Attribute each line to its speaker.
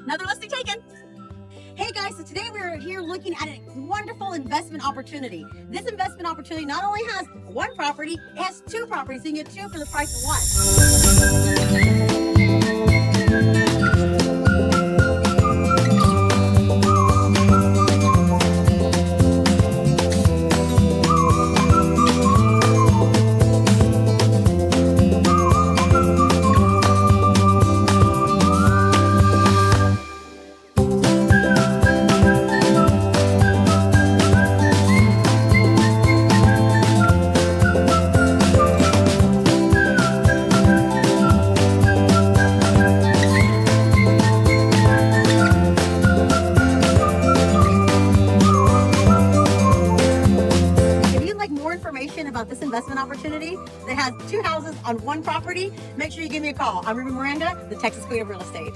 Speaker 1: Another listing taken. Hey guys, so today we're here looking at a wonderful investment opportunity. This investment opportunity not only has one property, it has two properties, so you can get two for the price of one. Information about this investment opportunity that has two houses on one property, make sure you give me a call. I'm Miranda, the Texas Queen of Real Estate.